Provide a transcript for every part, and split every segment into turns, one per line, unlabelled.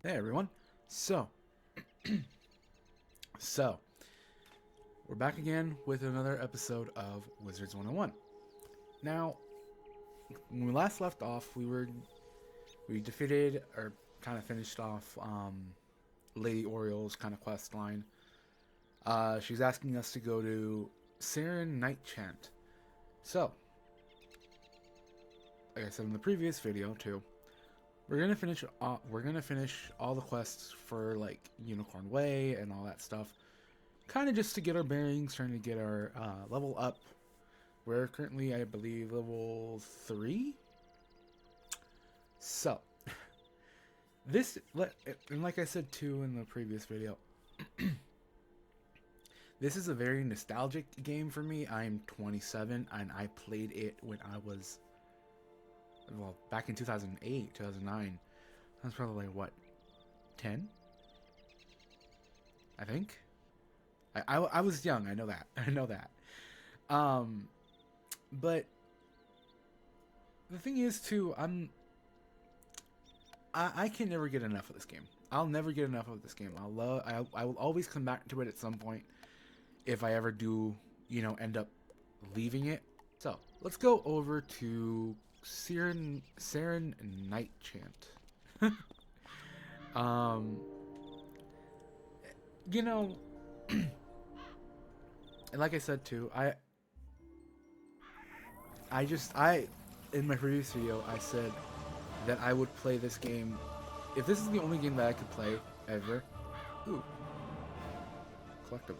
Hey everyone. So, so we're back again with another episode of Wizards 101. Now, when we last left off, we defeated or kind of finished off Lady Oriel's kind of quest line. She's asking us to go to Siren Nightchant. So, like I said in the previous video too, we're gonna finish. We're gonna finish all the quests for like Unicorn Way and all that stuff. Kind of just to get our bearings, trying to get our level up. We're currently, I believe, level 3. So, and like I said too in the previous video, this is a very nostalgic game for me. I'm 27 and I played it when I was, well, back in 2008, 2009. I was probably, what, 10? I think? I was young, I know that. I know that. But the thing is too, I can never get enough of this game. I'll never get enough of this game. I will always come back to it at some point if I ever do, end up leaving it. So let's go over to Siren Nightchant. um, you know, and like I said too, I in my previous video I said that I would play this game if this is the only game that I could play ever. Ooh, collectible.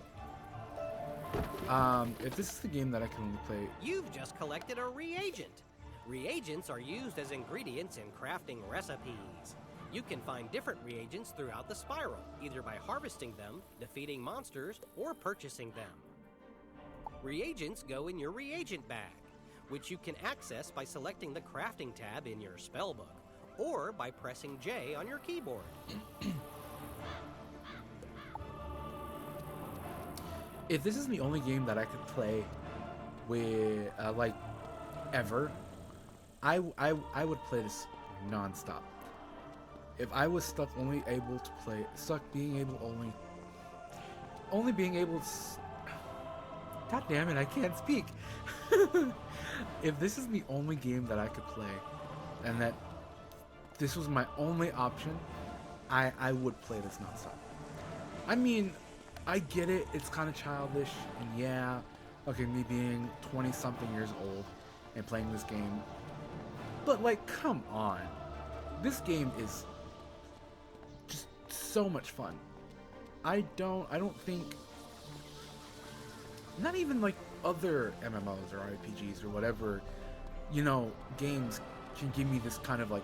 If this is the game that I can only play,
You've just collected a reagent. Reagents are used as ingredients in crafting recipes. You can find different reagents throughout the spiral, either by harvesting them, defeating monsters, or purchasing them. Reagents go in your reagent bag, which you can access by selecting the crafting tab in your spellbook, or by pressing J on your keyboard.
if this is the only game that I could play with like ever, I would play this nonstop. If I was stuck being able only being able to, God damn it, I can't speak. If this is the only game that I could play, and that this was my only option, I would play this nonstop. I mean, I get it, it's kind of childish, and yeah, okay, me being 20-something years old and playing this game, but like, come on. This game is just so much fun. I don't think, not even like other MMOs or RPGs or whatever, games can give me this kind of like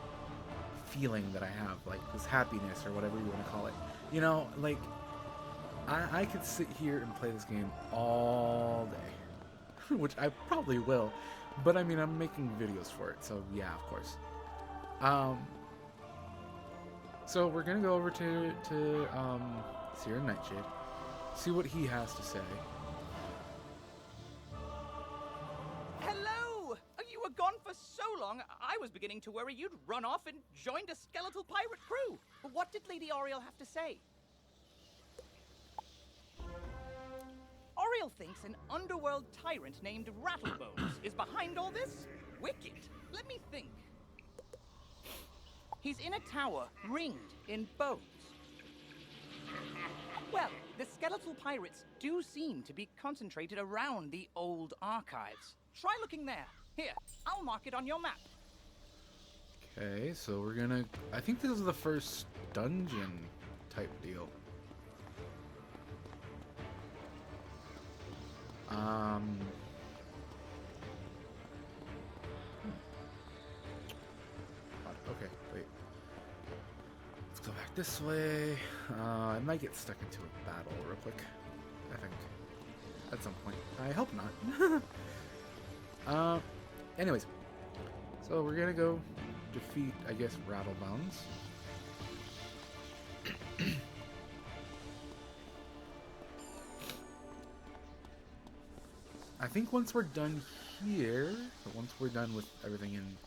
feeling that I have, like this happiness or whatever you want to call it. Like I could sit here and play this game all day, which I probably will, but I mean, I'm making videos for it, so yeah, of course. So we're gonna go over to Siren Nightshade, see what he has to say.
Hello! You were gone for so long, I was beginning to worry you'd run off and joined a skeletal pirate crew. What did Lady Oriel have to say? Oriel thinks an underworld tyrant named Rattlebones is behind all this? Wicked. Let me think. He's in a tower, ringed in bones. Well, the skeletal pirates do seem to be concentrated around the old archives. Try looking there. Here, I'll mark it on your map.
Okay, so we're gonna, I think this is the first dungeon type deal. Okay, wait. Let's go back this way. I might get stuck into a battle real quick, I think. At some point. I hope not. Anyways. So we're gonna go defeat, I guess, Rattlebones. I think once we're done here, once we're done with everything in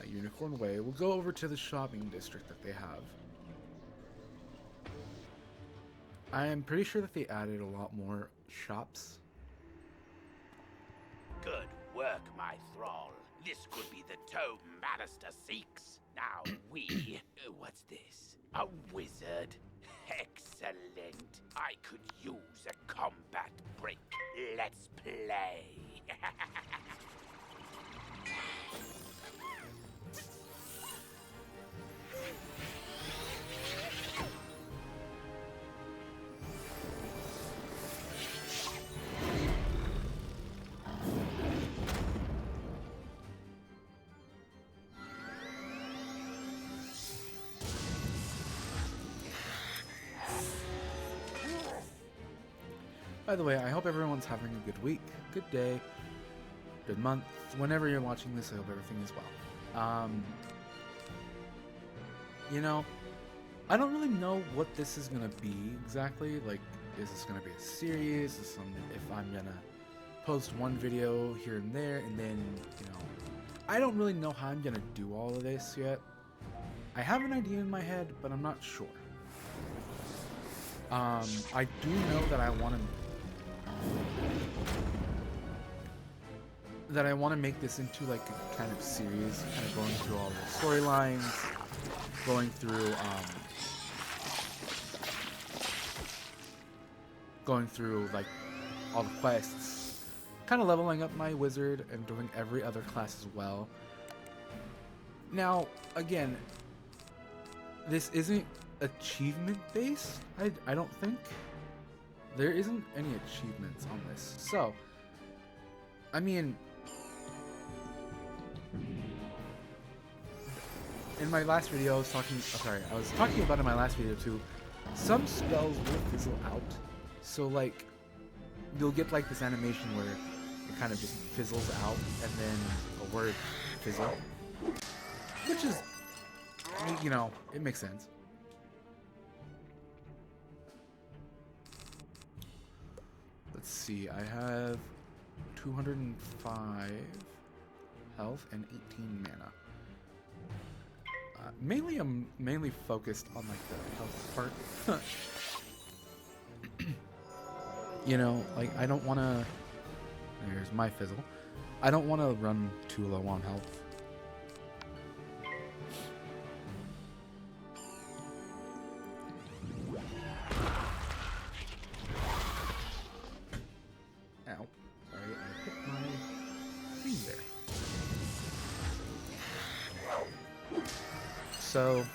Unicorn Way, we'll go over to the shopping district that they have. I am pretty sure that they added a lot more shops.
Good work, my thrall. This could be the tome Magister seeks. Now what's this? A wizard? Excellent. I could use a combat break. Let's play.
By the way, I hope everyone's having a good week, good day, good month. Whenever you're watching this, I hope everything is well. You know, I don't really know what this is gonna be exactly. Like, is this gonna be a series? Is some if I'm gonna post one video here and there, and then I don't really know how I'm gonna do all of this yet. I have an idea in my head, but I'm not sure. I do know that I want to make this into like a kind of series, kind of going through all the storylines, going through like all the quests, kind of leveling up my wizard and doing every other class as well. Now, again, this isn't achievement based. I don't think there isn't any achievements on this. So, I mean, in my last video, I was talking about in my last video too. Some spells will fizzle out. So like, you'll get like this animation where it kind of just fizzles out, and then a word fizzle, which is, it makes sense. Let's see, I have 205 health and 18 mana. I'm mainly focused on like the health part. Like I don't want to. Here's my fizzle. I don't want to run too low on health. Ow. Sorry, I hit my thing there. So,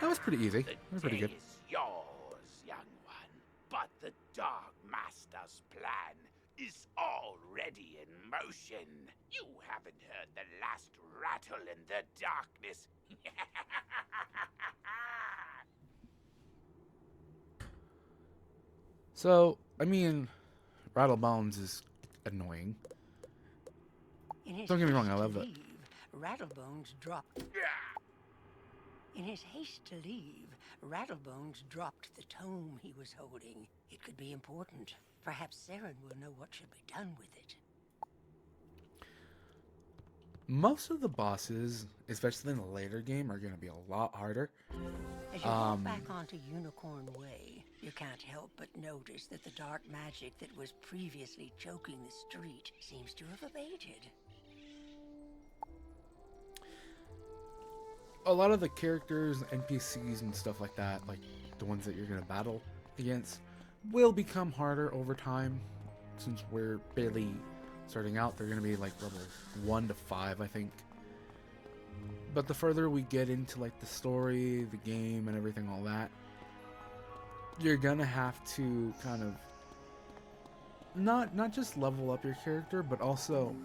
that was pretty easy. That was pretty good.
Yours, young one. But the Dark Master's plan is already in motion. You haven't heard the last rattle in the darkness.
So, I mean, Rattlebones is annoying. Don't get me wrong, I love it.
Rattlebones dropped. In his haste to leave, Rattlebones dropped the tome he was holding. It could be important. Perhaps Saren will know what should be done with it.
Most of the bosses, especially in the later game, are going to be a lot harder.
As you walk back onto Unicorn Way, you can't help but notice that the dark magic that was previously choking the street seems to have abated.
A lot of the characters, NPCs and stuff like that, like the ones that you're going to battle against, will become harder over time. Since we're barely starting out, they're going to be like level 1 to 5, I think. But the further we get into like the story, the game, and everything, all that, you're going to have to kind of not just level up your character, but also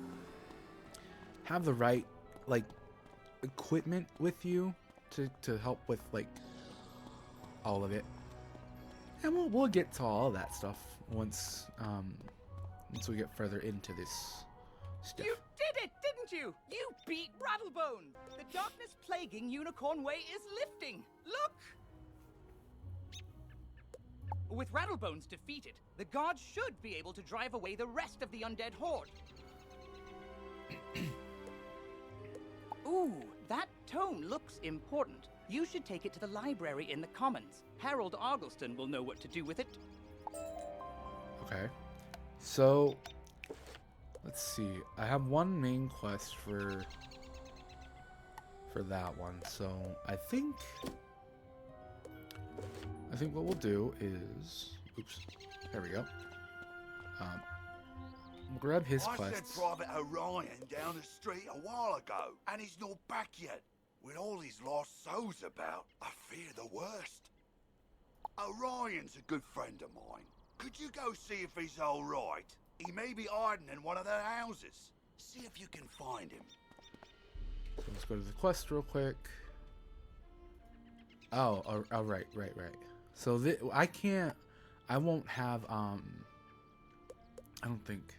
have the right like equipment with you to help with like all of it. And we'll get to all of that stuff once we get further into this stuff.
You did it, didn't you? You beat Rattlebone! The darkness plaguing Unicorn Way is lifting! Look! With Rattlebones defeated, the guards should be able to drive away the rest of the undead horde. Ooh, that tome looks important. You should take it to the library in the Commons. Harold Argleston will know what to do with it.
Okay. So, let's see. I have one main quest for that one. So, I think what we'll do is, oops, there we go. We'll grab his
I
quests.
sent Private Orion down the street a while ago, and he's not back yet. With all these lost souls about, I fear the worst. Orion's a good friend of mine. Could you go see if he's all right? He may be hiding in one of their houses. See if you can find him.
So let's go to the quest real quick. Oh, right. So I won't have, I don't think.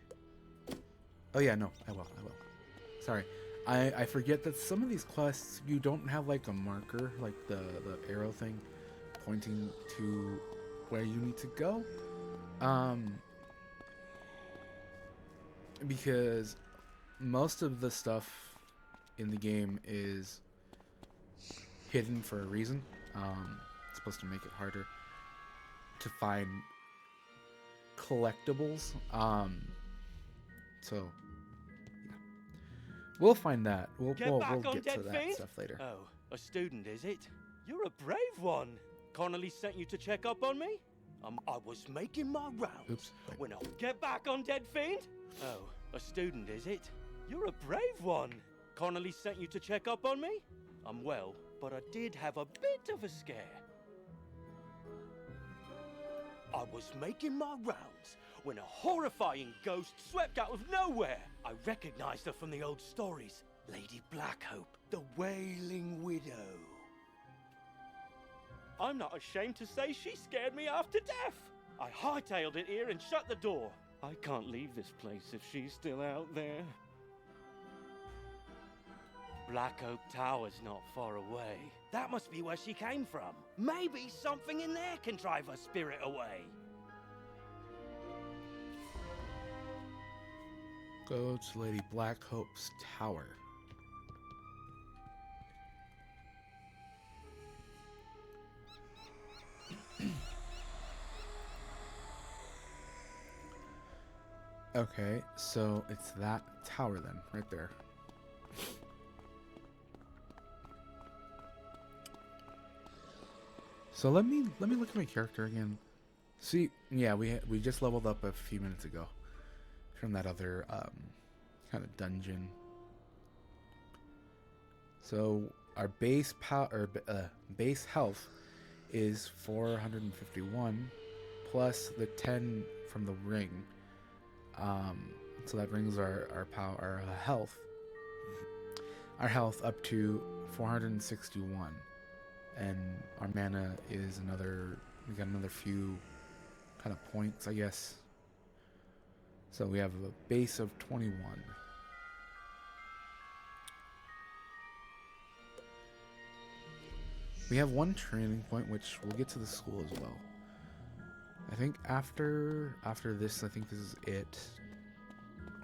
Oh yeah, no, I will. Sorry. I forget that some of these quests, you don't have like a marker, like the arrow thing pointing to where you need to go. Because most of the stuff in the game is hidden for a reason. It's supposed to make it harder to find collectibles. So yeah, we'll find that. We'll get to that stuff later.
Oh, a student, is it? You're a brave one. Connolly sent you to check up on me? I was making my rounds.
Oops. Wait.
When I get back on Dead Fiend? Oh, a student, is it? You're a brave one. Connolly sent you to check up on me? I'm well, but I did have a bit of a scare. I was making my rounds when a horrifying ghost swept out of nowhere. I recognized her from the old stories. Lady Blackhope, the Wailing Widow. I'm not ashamed to say she scared me half to death. I hightailed it here and shut the door. I can't leave this place if she's still out there. Black Oak Tower's not far away. That must be where she came from. Maybe something in there can drive her spirit away.
Go to Lady Blackhope's tower. Okay, so it's that tower then, right there. So let me look at my character again. See, yeah, we just leveled up a few minutes ago from that other kind of dungeon. So our base base health is 451 plus the 10 from the ring. So that brings our health up to 461, and our mana is we got another few kind of points, I guess. So we have a base of 21. We have one training point, which we'll get to the school as well. I think after this, I think this is it.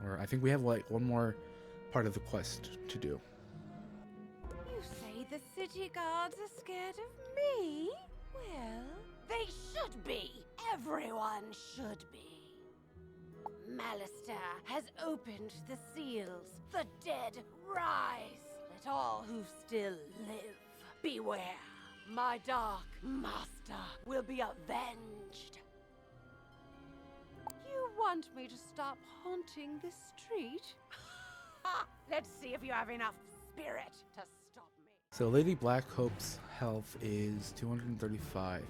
Or I think we have like one more part of the quest to do.
You say the city guards are scared of me? Well, they should be. Everyone should be. Malister has opened the seals. The dead rise. Let all who still live beware. My dark master will be avenged. You want me to stop haunting this street? Ha! Let's see if you have enough spirit to stop me.
So Lady Blackhope's health is 235,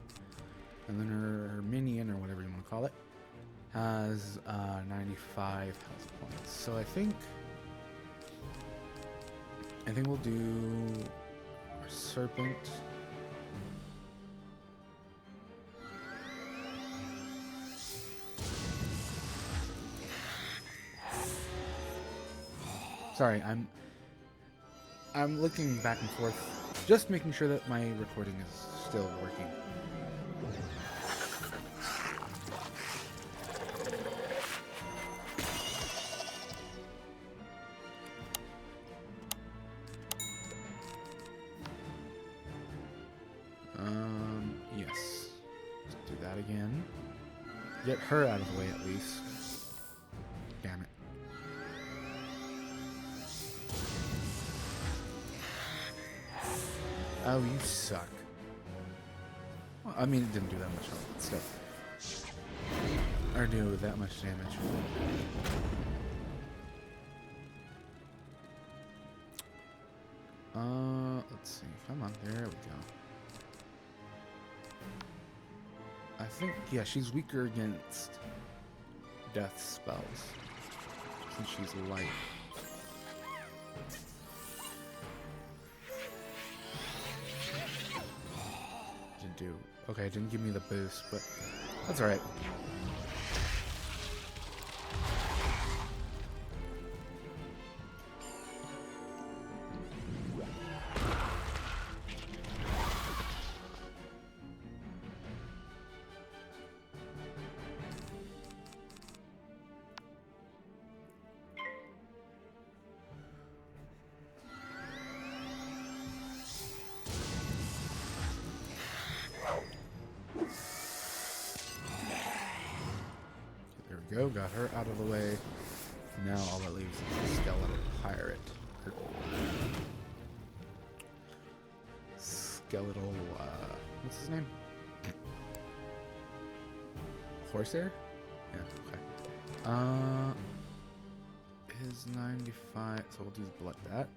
and then her minion, or whatever you want to call it, has 95 health points. So I think we'll do our serpent. Sorry, I'm looking back and forth, just making sure that my recording is still working. Get her out of the way at least. Damn it. Oh, you suck. Well, I mean, it didn't do that much, but still. Or do that much damage. Let's see. Come on, there we go. I think, yeah, she's weaker against death spells since she's light. Didn't do. Okay, it didn't give me the boost, but that's alright. Go, got her out of the way. Now all that leaves is a skeletal pirate. Skeletal, what's his name? Horsehair? Yeah, okay. His 95, so we'll do the blood bat.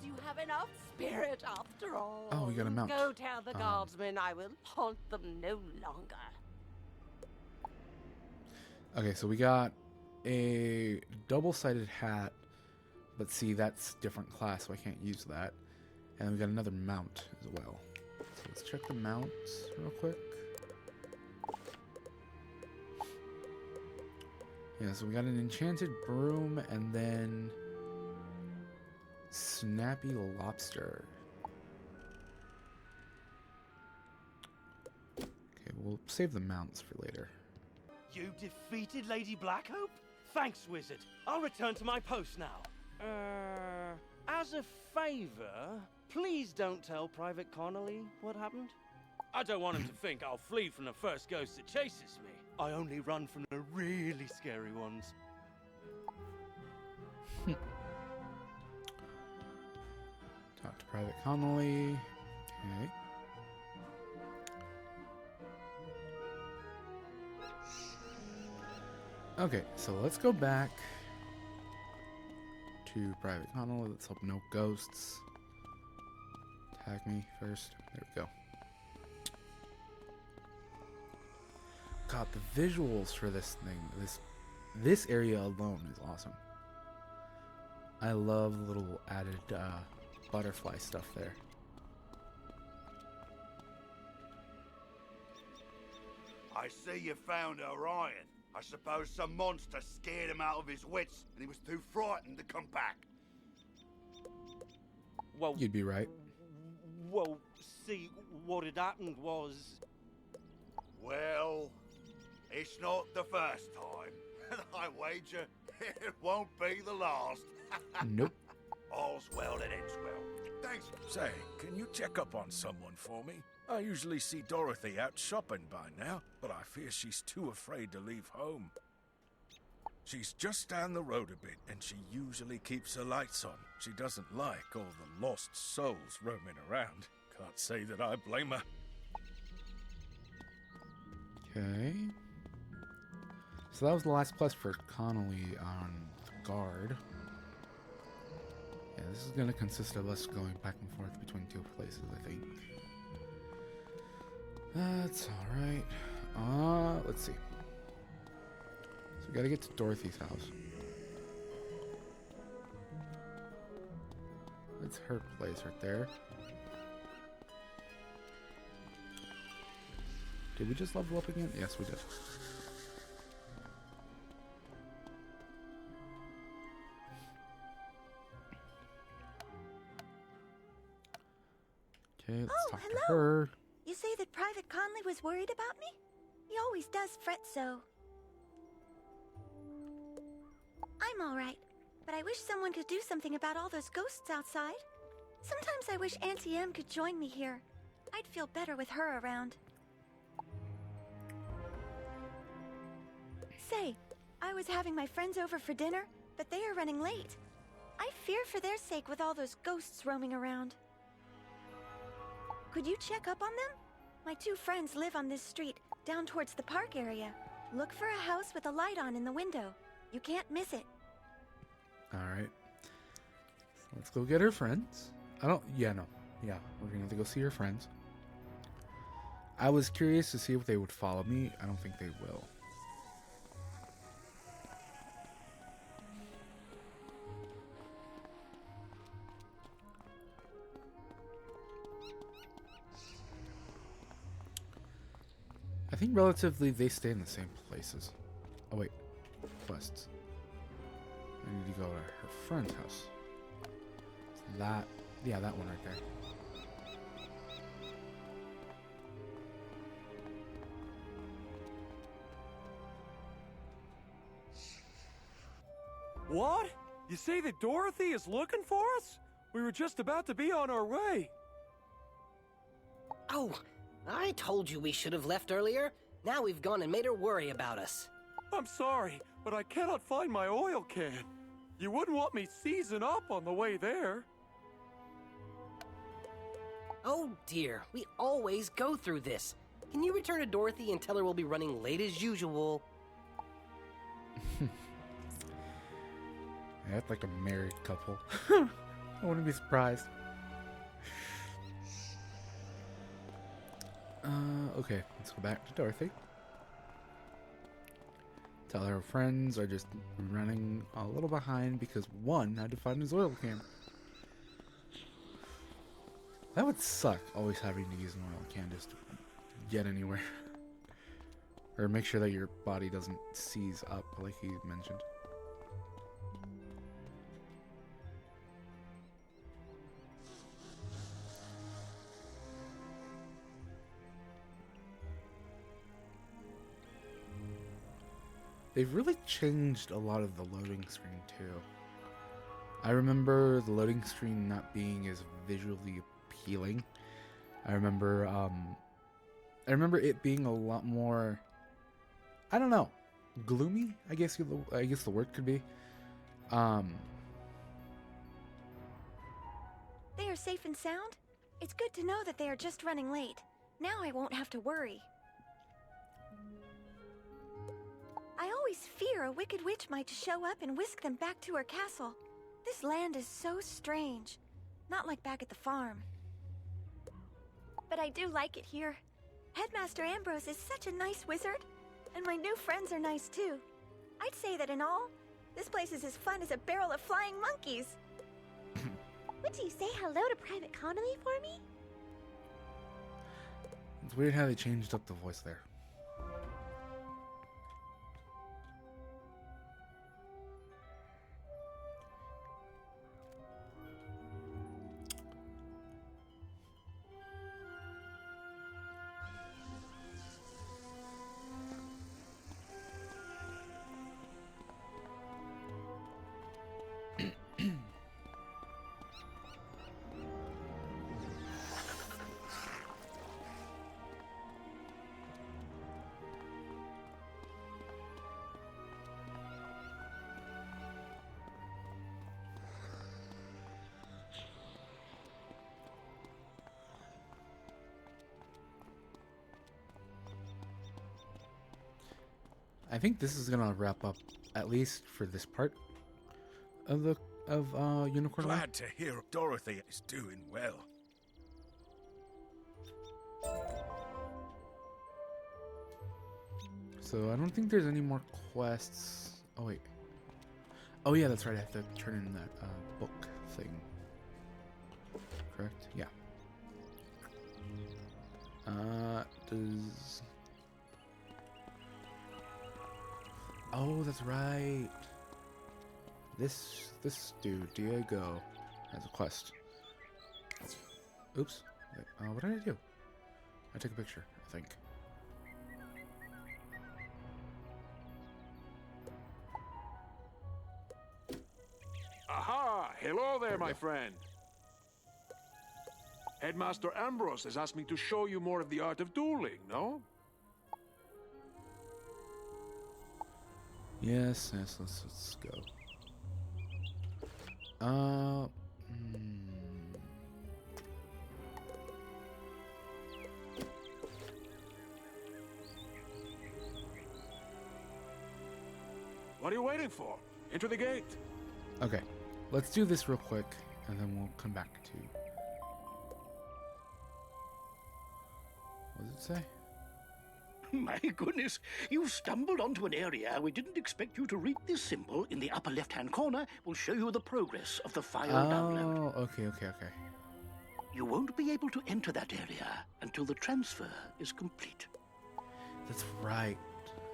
You have enough spirit after all.
Oh, we got a mount.
Go tell the guardsmen I will haunt them no longer.
Okay, so we got a double-sided hat, but see, that's different class, so I can't use that. And then we got another mount as well. So let's check the mounts real quick. Yeah, so we got an enchanted broom and then Snappy Lobster. Okay, we'll save the mounts for later.
You defeated Lady Blackhope? Thanks, wizard. I'll return to my post now. As a favor, please don't tell Private Connolly what happened. I don't want him to think I'll flee from the first ghost that chases me. I only run from the really scary ones.
Talk to Private Connolly. Okay. Okay, so let's go back to Private Connolly. Let's hope no ghosts attack me first. There we go. God, the visuals for this thing, this area alone is awesome. I love the little added butterfly stuff there.
I see you found Orion. I suppose some monster scared him out of his wits and he was too frightened to come back.
Well,
You'd be right.
Well, see, what had happened was...
Well, it's not the first time. And I wager it won't be the last.
Nope.
All's well that ends well. Thanks.
Say, can you check up on someone for me? I usually see Dorothy out shopping by now, but I fear she's too afraid to leave home. She's just down the road a bit, and she usually keeps her lights on. She doesn't like all the lost souls roaming around. Can't say that I blame her.
Okay. So that was the last quest for Connolly on guard. Yeah, this is going to consist of us going back and forth between two places, I think. That's alright. Let's see. So we gotta get to Dorothy's house. That's her place right there. Did we just level up again? Yes, we did. Okay, let's talk to her.
You say that Private Conley was worried about me? He always does fret so. all right, but I wish someone could do something about all those ghosts outside. Sometimes I wish Auntie Em could join me here. I'd feel better with her around. Say, I was having my friends over for dinner, but they are running late. I fear for their sake with all those ghosts roaming around. Could you check up on them? My two friends live on this street, down towards the park area. Look for a house with a light on in the window. You can't miss it.
Alright. So let's go get her friends. Yeah, we're gonna have to go see her friends. I was curious to see if they would follow me. I don't think they will. I think relatively they stay in the same places. Oh wait, quests. I need to go to her friend's house. Yeah, that one right there.
What? You say that Dorothy is looking for us? We were just about to be on our way.
Oh, I told you we should have left earlier. Now we've gone and made her worry about us.
I'm sorry, but I cannot find my oil can. You wouldn't want me seizing up on the way there.
Oh dear, we always go through this. Can you return to Dorothy and tell her we'll be running late as usual?
They act like a married couple. I wouldn't be surprised. Okay, let's go back to Dorothy. Tell her friends are just running a little behind because one had to find his oil can. That would suck, always having to use an oil can just to get anywhere. Or make sure that your body doesn't seize up like he mentioned. They've really changed a lot of the loading screen too. I remember the loading screen not being as visually appealing. I remember it being a lot more, I don't know, gloomy, I guess the word could be.
They are safe and sound? It's good to know that they are just running late. Now I won't have to worry. I always fear a wicked witch might show up and whisk them back to her castle. This land is so strange. Not like back at the farm. But I do like it here. Headmaster Ambrose is such a nice wizard, and my new friends are nice too. I'd say that in all, this place is as fun as a barrel of flying monkeys. Would you say hello to Private Connolly for me?
It's weird how they changed up the voice there. I think this is gonna wrap up, at least for this part of the Unicorn Way.
Glad to hear Dorothy is doing well.
So I don't think there's any more quests. Oh wait. Oh yeah, that's right. I have to turn in that book thing. Correct? Yeah. Does... Oh, that's right. This dude, Diego, has a quest. Oops. What did I do? I took a picture, I think.
Aha! Hello there, my friend. Headmaster Ambrose has asked me to show you more of the art of dueling, no?
Yes, let's go.
What are you waiting for? Enter the gate.
Okay, let's do this real quick, and then we'll come back to... What does it say?
My goodness, you stumbled onto an area we didn't expect you to read. This symbol in the upper left-hand corner will show you the progress of the file download.
Oh, okay.
You won't be able to enter that area until the transfer is complete.
That's right.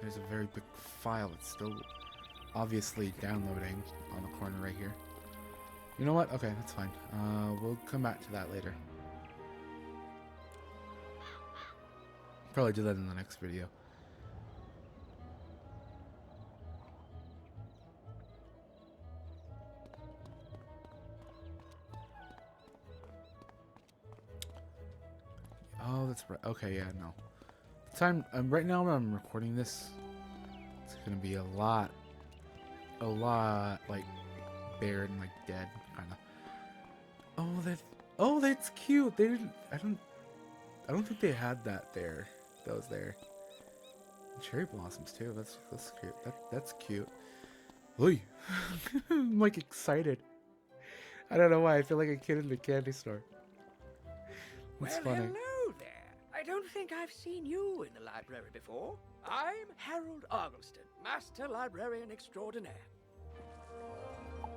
There's a very big file. It's still obviously downloading on the corner right here. You know what? Okay, that's fine. We'll come back to that later. Probably do that in the next video. Oh, that's right. Okay, yeah, no. Time right now when I'm recording this, it's gonna be a lot like bared and like dead, kind of. Oh, that's cute. They didn't. I don't think they had that there. That was there. And cherry blossoms too. That's cute. That's cute. Oy. I'm like excited. I don't know why. I feel like a kid in the candy store. It's funny.
Hello there. I don't think I've seen you in the library before. I'm Harold Argleston, Master Librarian Extraordinaire.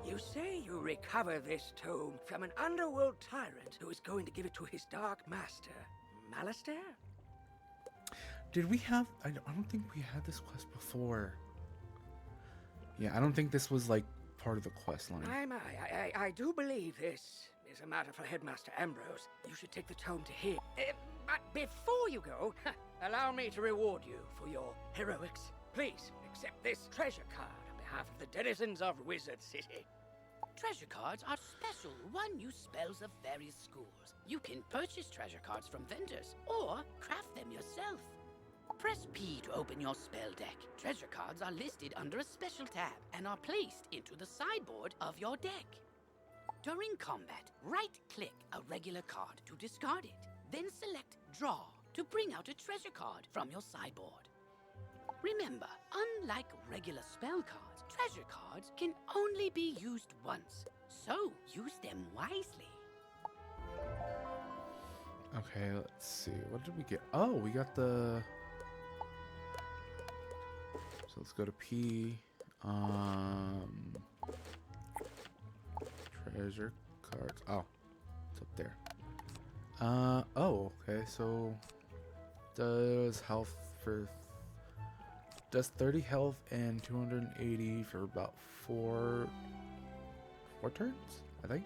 You say you recover this tome from an underworld tyrant who is going to give it to his dark master, Malistaire?
Did we have... I don't think we had this quest before. Yeah, I don't think this was, like, part of the quest line.
I do believe this is a matter for Headmaster Ambrose. You should take the tome to him. But before you go, allow me to reward you for your heroics. Please, accept this treasure card on behalf of the denizens of Wizard City.
Treasure cards are special one-use spells of various schools. You can purchase treasure cards from vendors or craft them yourself. Press P to open your spell deck. Treasure cards are listed under a special tab and are placed into the sideboard of your deck. During combat, right-click a regular card to discard it. Then select Draw to bring out a treasure card from your sideboard. Remember, unlike regular spell cards, treasure cards can only be used once, so use them wisely.
Okay, let's see. What did we get? Oh, we got the... So let's go to P. Treasure cards. Oh, it's up there. Oh, okay. So does health for... Does 30 health and 280 for about four turns, I think.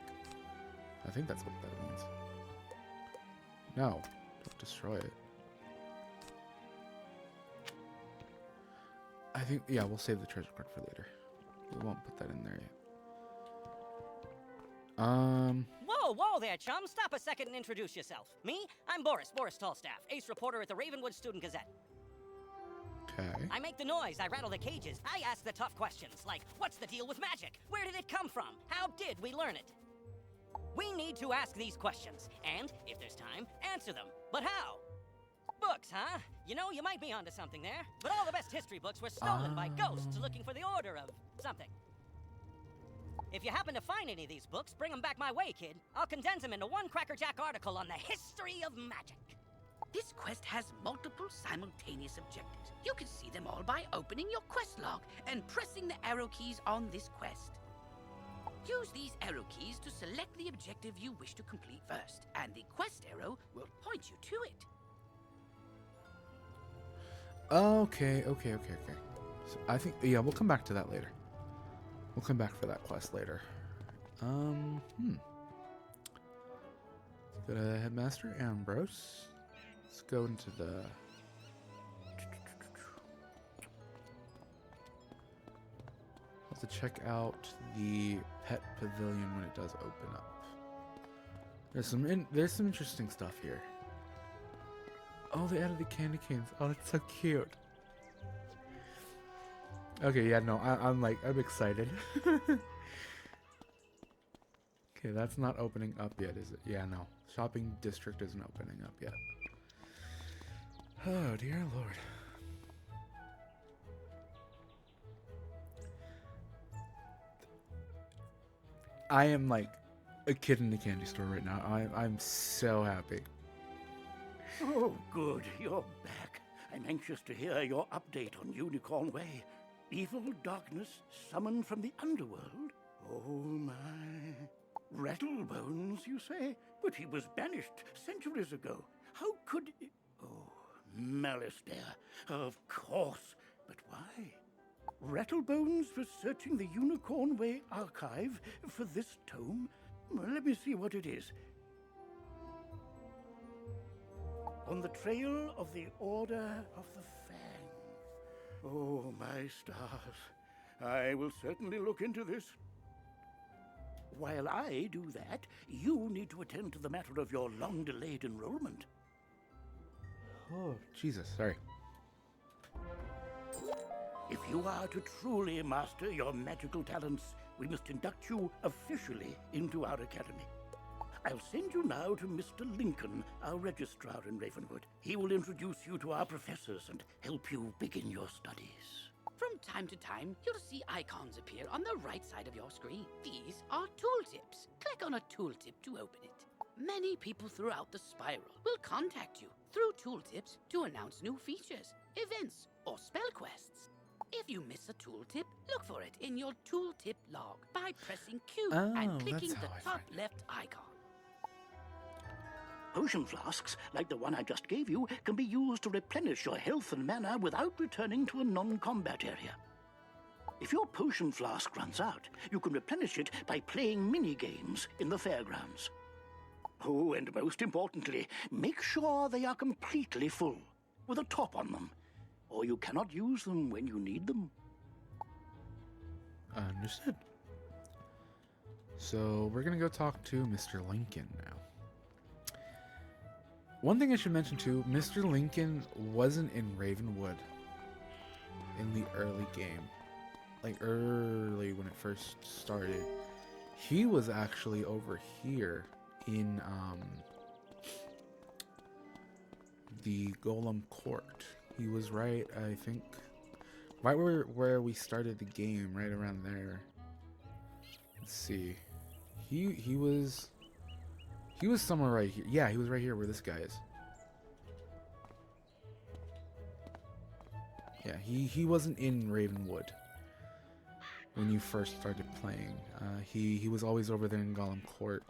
I think that's what that means. No, don't destroy it. I think, yeah, we'll save the treasure card for later. We won't put that in there yet.
Whoa there, chum. Stop a second and introduce yourself. Me? I'm Boris Tallstaff, ace reporter at the Ravenwood Student Gazette.
Okay.
I make the noise, I rattle the cages, I ask the tough questions, like, what's the deal with magic? Where did it come from? How did we learn it? We need to ask these questions, and, if there's time, answer them. But how? Books, huh? You know, you might be onto something there, but all the best history books were stolen by ghosts looking for the order of something. If you happen to find any of these books, bring them back my way, kid. I'll condense them into one crackerjack article on the history of magic.
This quest has multiple simultaneous objectives. You can see them all by opening your quest log and pressing the arrow keys on this quest. Use these arrow keys to select the objective you wish to complete first, and the quest arrow will point you to it.
Okay. So I think, yeah, we'll come back to that later. We'll come back for that quest later. Let's go to Headmaster Ambrose. Let's go into the... I'll have to check out the pet pavilion when it does open up. There's some interesting stuff here. Oh, they added the candy canes. Oh, that's so cute. Okay, yeah, no, I'm excited. Okay, that's not opening up yet, is it? Yeah, no. Shopping district isn't opening up yet. Oh, dear Lord. I am like a kid in the candy store right now. I'm so happy.
Oh, good. You're back. I'm anxious to hear your update on Unicorn Way. Evil darkness summoned from the underworld? Oh, my. Rattlebones, you say? But he was banished centuries ago. How could... Oh, Malistaire. Of course. But why? Rattlebones was searching the Unicorn Way archive for this tome? Well, let me see what it is. On the trail of the Order of the Fang. Oh, my stars. I will certainly look into this. While I do that, you need to attend to the matter of your long-delayed enrollment.
Oh, Jesus, sorry.
If you are to truly master your magical talents, we must induct you officially into our academy. I'll send you now to Mr. Lincoln, our registrar in Ravenwood. He will introduce you to our professors and help you begin your studies.
From time to time, you'll see icons appear on the right side of your screen. These are tooltips. Click on a tooltip to open it. Many people throughout the spiral will contact you through tooltips to announce new features, events, or spell quests. If you miss a tooltip, look for it in your tooltip log by pressing Q and clicking the top left icon.
Potion flasks, like the one I just gave you, can be used to replenish your health and mana without returning to a non-combat area. If your potion flask runs out, you can replenish it by playing mini-games in the fairgrounds. Oh, and most importantly, make sure they are completely full, with a top on them, or you cannot use them when you need them.
Understood. So we're gonna go talk to Mr. Lincoln now. One thing I should mention too, Mr. Lincoln wasn't in Ravenwood in the early game. Like early when it first started. He was actually over here in the Golem Court. He was right, I think, right where we started the game, right around there. Let's see. He was somewhere right here. Yeah, he was right here where this guy is. Yeah, he wasn't in Ravenwood when you first started playing. He was always over there in Golem Court.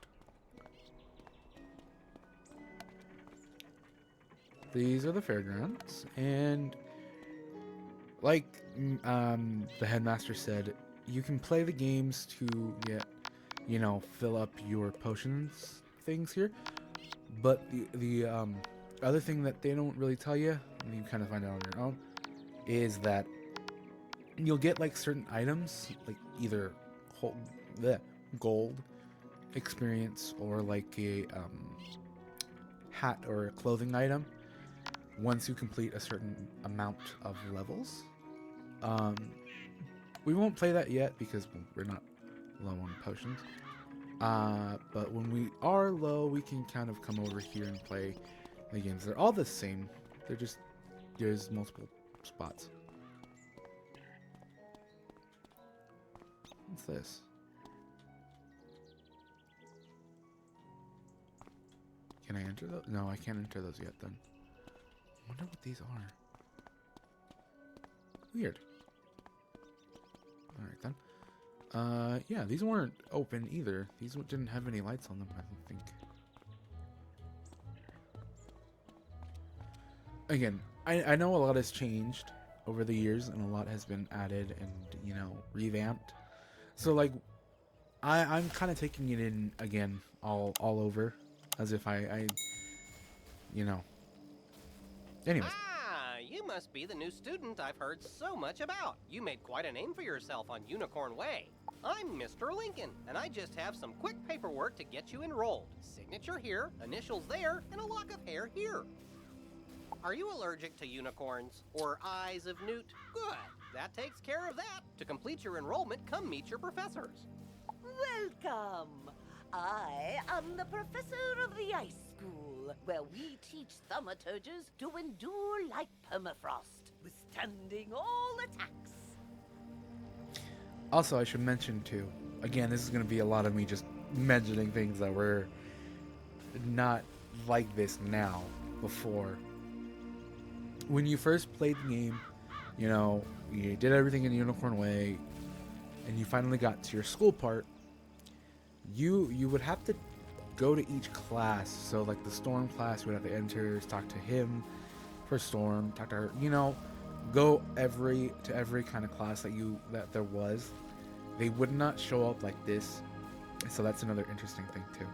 These are the fairgrounds, and like the headmaster said, you can play the games to get, you know, fill up your potions things here, but the other thing that they don't really tell you, and you kind of find out on your own, is that you'll get like certain items, like either gold experience or like a hat or a clothing item once you complete a certain amount of levels. We won't play that yet because we're not low on potions. But when we are low, we can kind of come over here and play the games. They're all the same. They're just, there's multiple spots. What's this? Can I enter those? No, I can't enter those yet then. I wonder what these are. Weird. Alright then. Yeah, these weren't open either. These didn't have any lights on them, I don't think. Again, I know a lot has changed over the years and a lot has been added and, you know, revamped. So, like, I'm kind of taking it in again all over as if I you know. Anyways.
Ah, you You must be the new student I've heard so much about. You made quite a name for yourself on Unicorn Way. I'm Mr. Lincoln, and I just have some quick paperwork to get you enrolled. Signature here, initials there, and a lock of hair here. Are you allergic to unicorns or eyes of newt? Good. That takes care of that. To complete your enrollment, come meet your professors.
Welcome. I am the professor of the Ice School, where we teach thaumaturges to endure like permafrost, withstanding all attacks.
Also, I should mention too, again, this is going to be a lot of me just mentioning things that were not like this now, before. When you first played the game, you know, you did everything in Unicorn Way, and you finally got to your school part, you would have to go to each class. So like the Storm class, you would have to enter, talk to him for Storm, talk to her, you know, go to every kind of class that there was. They would not show up like this, so that's another interesting thing too.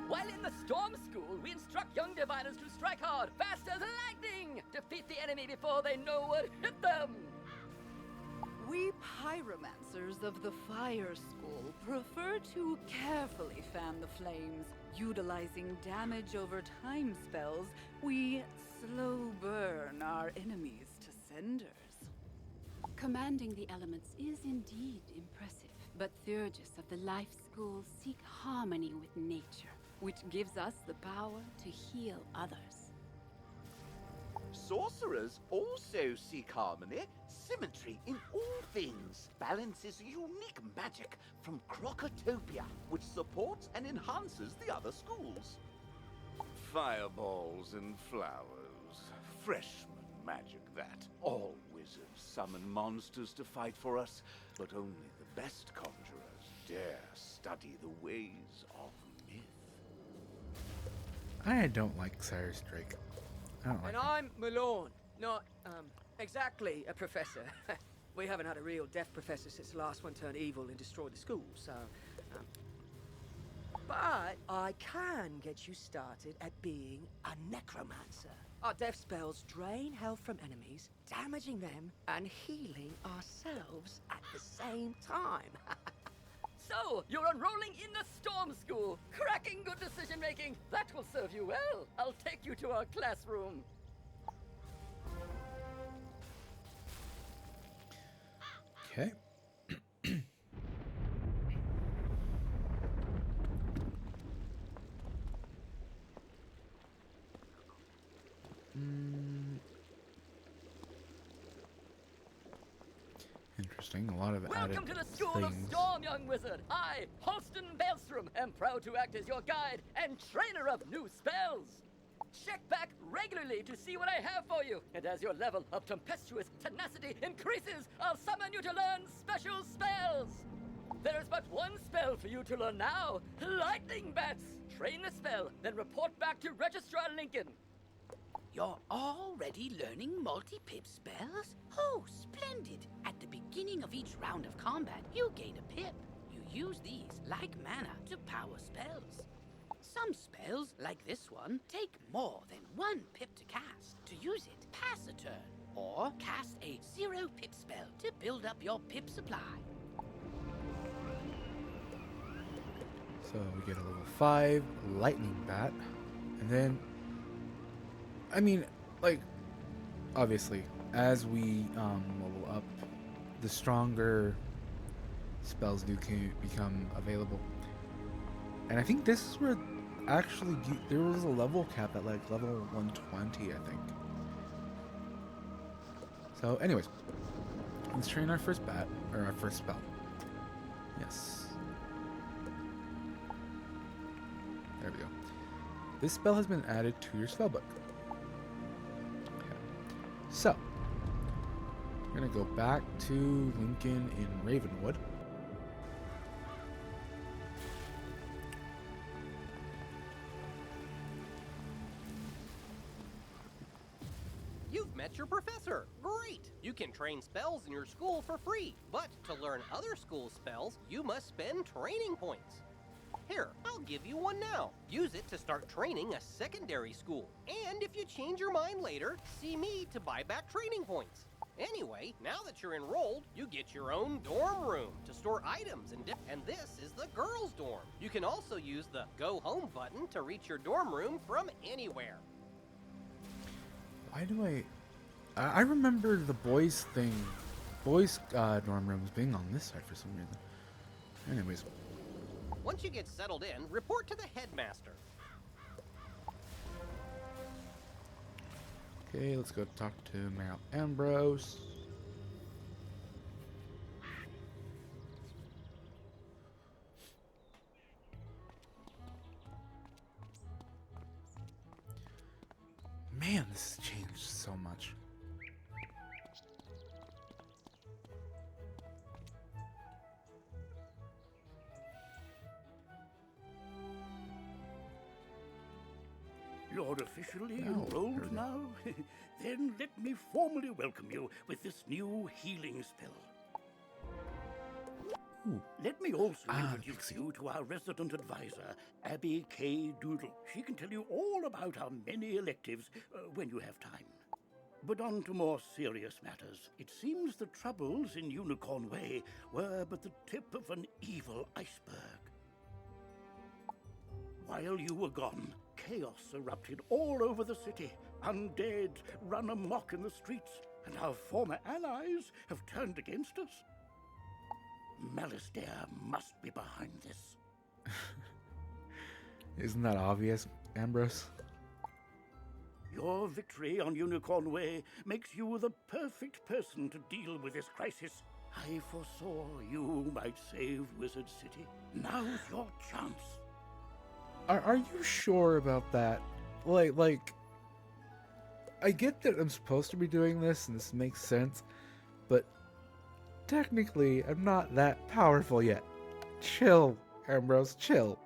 While in the Storm School, we instruct young diviners to strike hard, fast as lightning, defeat the enemy before they know what hit them.
We pyromancers of the Fire School prefer to carefully fan the flames. Utilizing damage over time spells, we slow burn our enemies to cinders.
Commanding the elements is indeed impressive, but Theurgis of the Life School seek harmony with nature, which gives us the power to heal others.
Sorcerers also seek harmony, symmetry in all things. Balance is unique magic from Crocotopia, which supports and enhances the other schools.
Fireballs and flowers. Freshman magic, that. All wizards summon monsters to fight for us, but only the best conjurers dare study the ways of myth.
I don't like Cyrus Drake. I don't like
And I'm Malone, not, exactly a professor. We haven't had a real deaf professor since the last one turned evil and destroyed the school, so... But I can get you started at being a necromancer. Our death spells drain health from enemies, damaging them and healing ourselves at the same time.
So, you're enrolling in the Storm School. Cracking good decision making. That will serve you well. I'll take you to our classroom.
Okay. Interesting. A lot of
Welcome
added
to the School of
things.
Storm, young wizard. I, Halston Maelstrom, am proud to act as your guide and trainer of new spells. Check back regularly to see what I have for you. And as your level of tempestuous tenacity increases, I'll summon you to learn special spells. There is but one spell for you to learn now, Lightning Bats. Train the spell, then report back to Registrar Lincoln.
You're already learning multi-pip spells? Oh, splendid! At the beginning of each round of combat, you gain a pip. You use these, like mana, to power spells. Some spells, like this one, take more than 1 pip to cast. To use it, pass a turn. Or cast a 0 pip spell to build up your pip supply.
So we get a level 5 lightning bat, and then, I mean, like, obviously, as we level up, the stronger spells do become available. And I think this is where actually there was a level cap at like level 120, I think. So, anyways, let's train our first bat, or our first spell. Yes. There we go. This spell has been added to your spellbook. Okay. So, we're gonna go back to Lincoln in Ravenwood.
You've met your professor. Great! You can train spells in your school for free, but to learn other school spells, you must spend training points. Here, I'll give you one now. Use it to start training a secondary school. And if you change your mind later, see me to buy back training points. Anyway, now that you're enrolled, you get your own dorm room to store items and this is the girls' dorm. You can also use the Go Home button to reach your dorm room from anywhere.
Why do I remember the boys thing, boys dorm rooms being on this side for some reason. Anyways.
Once you get settled in, report to the headmaster.
Okay, let's go talk to Meryl Ambrose. Man, this has changed so much.
You're officially enrolled now? Then let me formally welcome you with this new healing spell. Let me also introduce you to our resident advisor, Abby K. Doodle. She can tell you all about our many electives when you have time. But on to more serious matters. It seems the troubles in Unicorn Way were but the tip of an evil iceberg. While you were gone, chaos erupted all over the city. Undead run amok in the streets, and our former allies have turned against us. Malastare must be behind this.
Isn't that obvious, Ambrose?
Your victory on Unicorn Way makes you the perfect person to deal with this crisis. I foresaw you might save Wizard City. Now's your chance.
Are you sure about that? Like, I get that I'm supposed to be doing this, and this makes sense, but technically, I'm not that powerful yet. Chill, Ambrose, chill.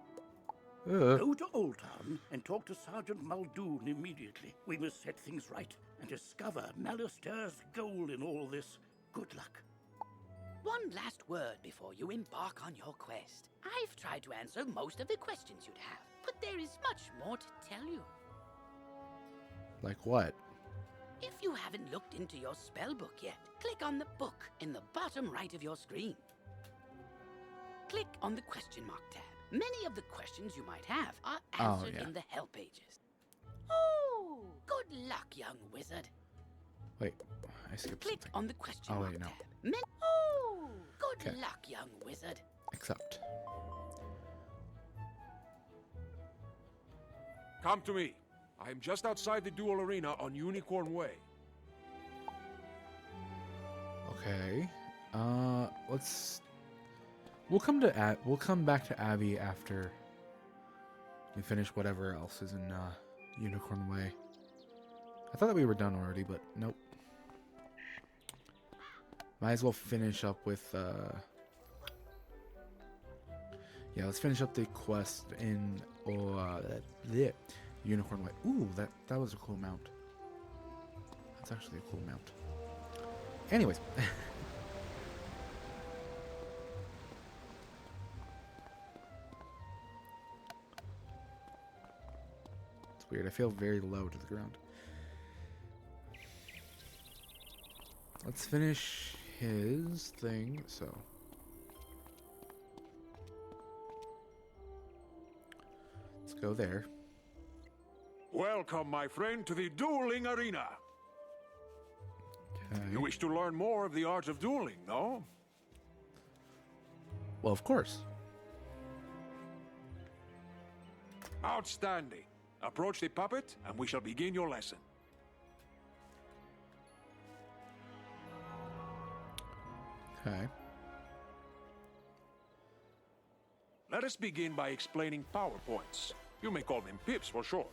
Go to Old Town and talk to Sergeant Muldoon immediately. We must set things right and discover Malastare's goal in all this. Good luck.
One last word before you embark on your quest. I've tried to answer most of the questions you'd have, but there is much more to tell you.
Like what?
If you haven't looked into your spellbook yet, click on the book in the bottom right of your screen. Click on the question mark tab. Many of the questions you might have are answered in the help pages. Oh, good luck, young wizard.
Wait, I skipped
Click
something.
on the question mark
wait, no.
tab. Oh, good luck, young wizard.
Accept.
Come to me. I am just outside the duel arena on Unicorn Way.
Okay. We'll come back to Abby after we finish whatever else is in Unicorn Way. I thought that we were done already, but nope. Might as well finish up with yeah, let's finish up the quest in Unicorn Way. Ooh, that was a cool mount. That's actually a cool mount. Anyways. It's weird. I feel very low to the ground. Let's finish his thing, so. Let's go there.
Welcome, my friend, to the dueling arena.
Okay.
You wish to learn more of the art of dueling, no?
Well, of course.
Outstanding. Approach the puppet, and we shall begin your lesson.
Okay.
Let us begin by explaining PowerPoints. You may call them pips for short.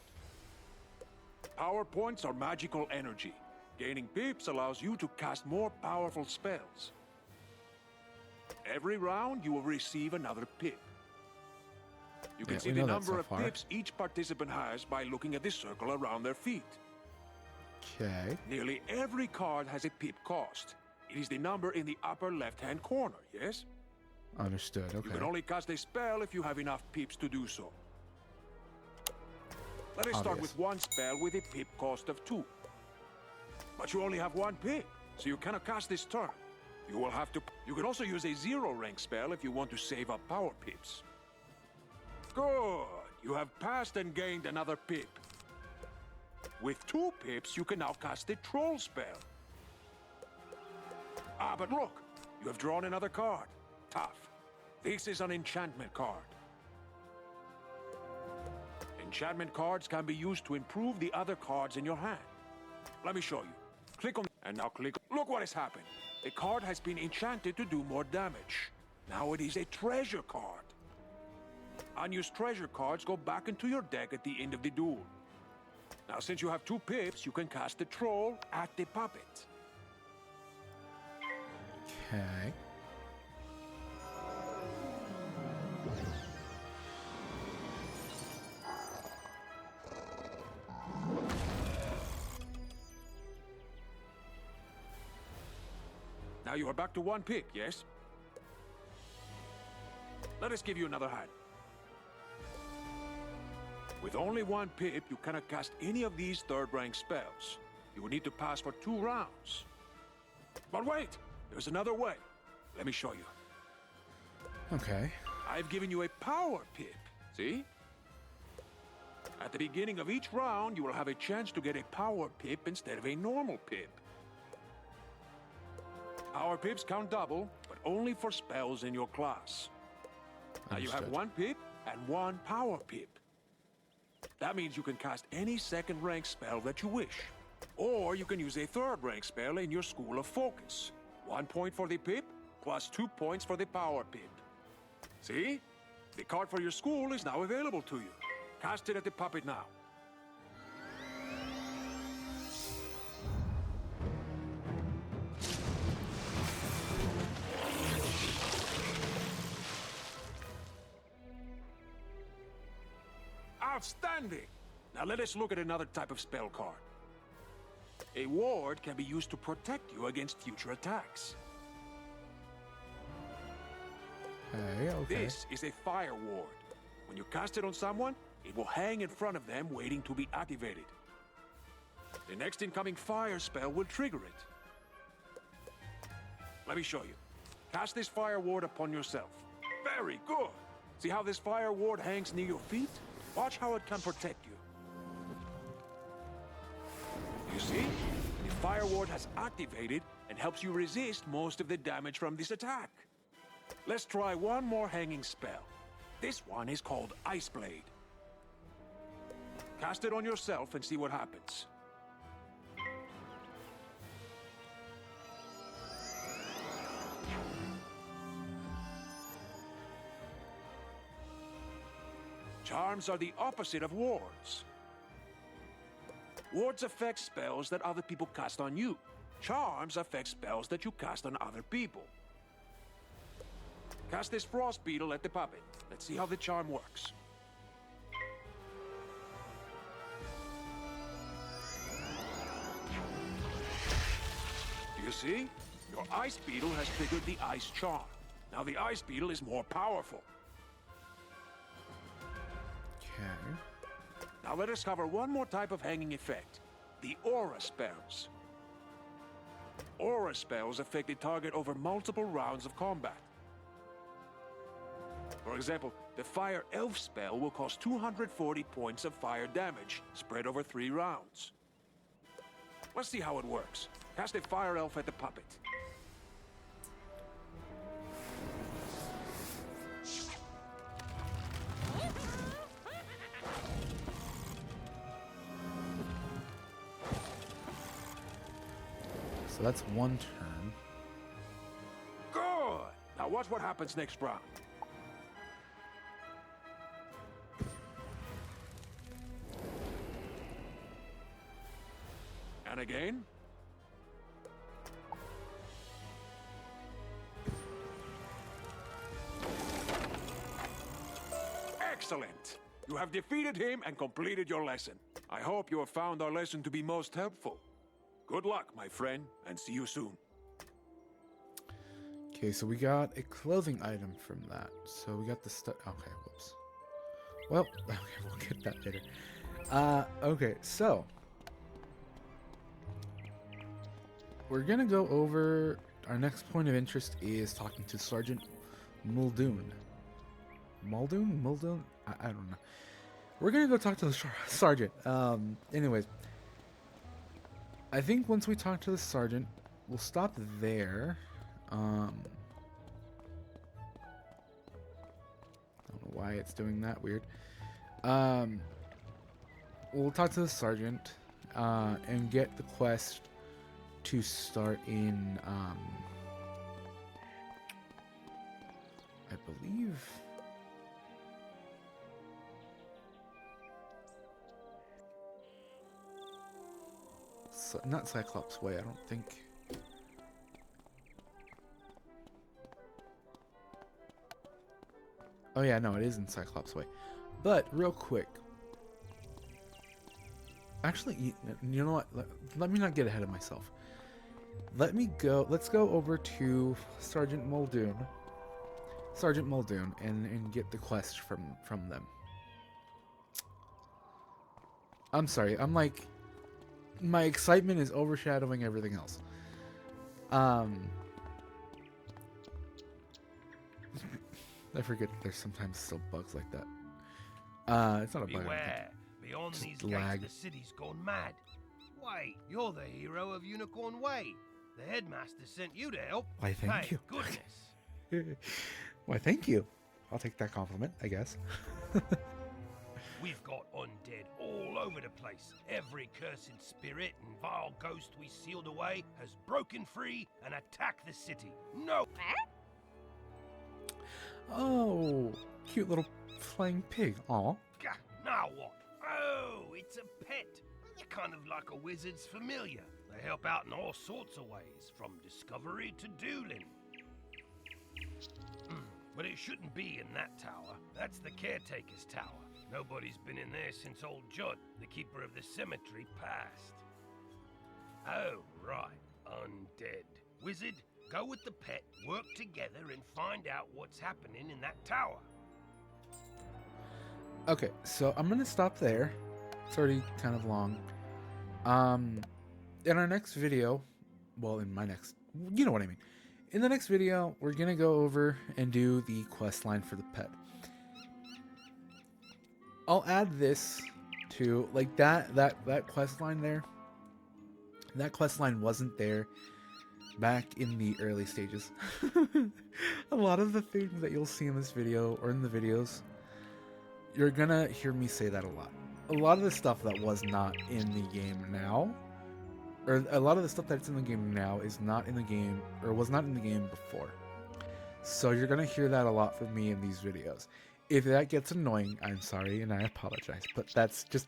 PowerPoints are magical energy. Gaining pips allows you to cast more powerful spells. Every round, you will receive another pip. You can see the number of pips each participant has by looking at the circle around their feet.
Okay.
Nearly every card has a pip cost. It is the number in the upper left-hand corner, yes?
Understood, okay.
You can only cast a spell if you have enough pips to do so. Let us start with one spell with a pip cost of 2. But you only have 1 pip, so you cannot cast this turn. You will have to... You can also use a 0 rank spell if you want to save up power pips. Good! You have passed and gained another pip. With 2 pips, you can now cast a troll spell. Ah, but look! You have drawn another card. Tough. This is an enchantment card. Enchantment cards can be used to improve the other cards in your hand. Let me show you. Click on... And now click... Look what has happened. A card has been enchanted to do more damage. Now it is a treasure card. Unused treasure cards go back into your deck at the end of the duel. Now, since you have 2 pips, you can cast the troll at the puppet.
Okay.
Now you are back to 1 pip, yes? Let us give you another hand. With only 1 pip, you cannot cast any of these 3rd rank spells. You will need to pass for 2 rounds. But wait! There's another way. Let me show you.
Okay.
I've given you a power pip. See? At the beginning of each round, you will have a chance to get a power pip instead of a normal pip. Power pips count double, but only for spells in your class. Now you have 1 pip and 1 power pip. That means you can cast any 2nd rank spell that you wish. Or you can use a 3rd rank spell in your School of Focus. 1 point for the pip, plus 2 points for the power pip. See? The card for your school is now available to you. Cast it at the puppet now. Outstanding! Now let us look at another type of spell card. A ward can be used to protect you against future attacks.
Okay.
This is a fire ward. When you cast it on someone, it will hang in front of them waiting to be activated. The next incoming fire spell will trigger it. Let me show you. Cast this fire ward upon yourself. Very good! See how this fire ward hangs near your feet? Watch how it can protect you. You see? The fire ward has activated and helps you resist most of the damage from this attack. Let's try one more hanging spell. This one is called Ice Blade. Cast it on yourself and see what happens. Charms are the opposite of wards. Wards affect spells that other people cast on you. Charms affect spells that you cast on other people. Cast this Frost Beetle at the puppet. Let's see how the charm works. You see? Your Ice Beetle has triggered the Ice Charm. Now the Ice Beetle is more powerful.
Okay.
Now let us cover one more type of hanging effect. The Aura Spells. Aura Spells affect the target over multiple rounds of combat. For example, the Fire Elf spell will cost 240 points of fire damage, spread over 3 rounds. Let's see how it works. Cast a Fire Elf at the puppet.
So that's one turn.
Good! Now watch what happens next round. And again. Excellent! You have defeated him and completed your lesson. I hope you have found our lesson to be most helpful. Good luck, my friend, and see you soon.
Okay, so we got a clothing item from that. So we got the stuff. Okay, whoops. Well, okay, we'll get that later. Okay, so we're gonna go over our next point of interest is talking to Sergeant Muldoon. Muldoon? I don't know. We're gonna go talk to the sergeant. Anyways, I think once we talk to the sergeant, we'll stop there. I don't know why it's doing that. Weird. We'll talk to the sergeant and get the quest to start in, I believe, not Cyclops Way, I don't think. Oh yeah, no, it is in Cyclops Way. But real quick, actually, you know what? Let me not get ahead of myself. Let's go over to Sergeant Muldoon, and get the quest from them. I'm sorry. I'm like, my excitement is overshadowing everything else. I forget there's sometimes still bugs like that. It's not a bug.
Beware. Beyond
Just
these
lag.
gates, the city's gone mad. Wait, you're the hero of Unicorn Way. The headmaster sent you to help.
Why, thank you.
Goodness.
Why, thank you. I'll take that compliment, I guess.
We've got undead all over the place. Every cursed spirit and vile ghost we sealed away has broken free and attacked the city. No.
Oh, cute little flying pig. Aw.
Gah, now what? Oh, it's a pet. They're kind of like a wizard's familiar. They help out in all sorts of ways, from discovery to dueling. But it shouldn't be in that tower. That's the caretaker's tower. Nobody's been in there since old Judd, the keeper of the cemetery, passed. Oh, right. Undead. Wizard, go with the pet, work together, and find out what's happening in that tower.
Okay, so I'm gonna stop there. It's already kind of long. In our next video, well, in my next, you know what I mean. In the next video, we're gonna go over and do the quest line for the pet. I'll add this to, like, that quest line there. That quest line wasn't there back in the early stages. A lot of the things that you'll see in this video or in the videos, you're gonna hear me say that a lot. A lot of the stuff that was not in the game now, or a lot of the stuff that's in the game now is not in the game, or was not in the game before. So you're gonna hear that a lot from me in these videos. If that gets annoying, I'm sorry and I apologize, but that's just,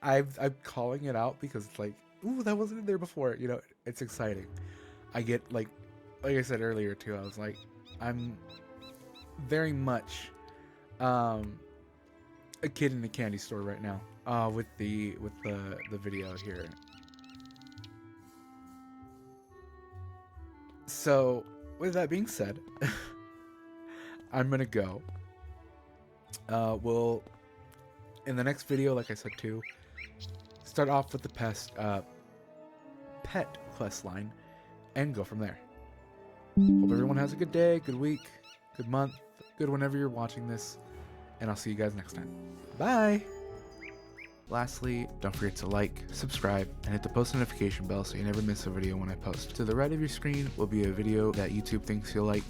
I'm calling it out because it's like, ooh, that wasn't in there before. You know, it's exciting. I get like I said earlier too, I was like, I'm very much a kid in a candy store right now with the video here. So with that being said, I'm gonna go. We'll, in the next video, like I said too, start off with the pet quest line and go from there. Hope everyone has a good day, good week, good month, good whenever you're watching this, and I'll see you guys next time. Bye! Lastly, don't forget to like, subscribe, and hit the post notification bell so you never miss a video when I post. To the right of your screen will be a video that YouTube thinks you'll like.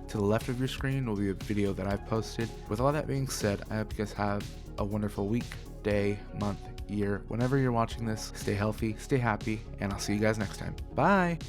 To the left of your screen will be a video that I've posted. With all that being said, I hope you guys have a wonderful week, day, month, year. Whenever you're watching this, stay healthy, stay happy, and I'll see you guys next time. Bye!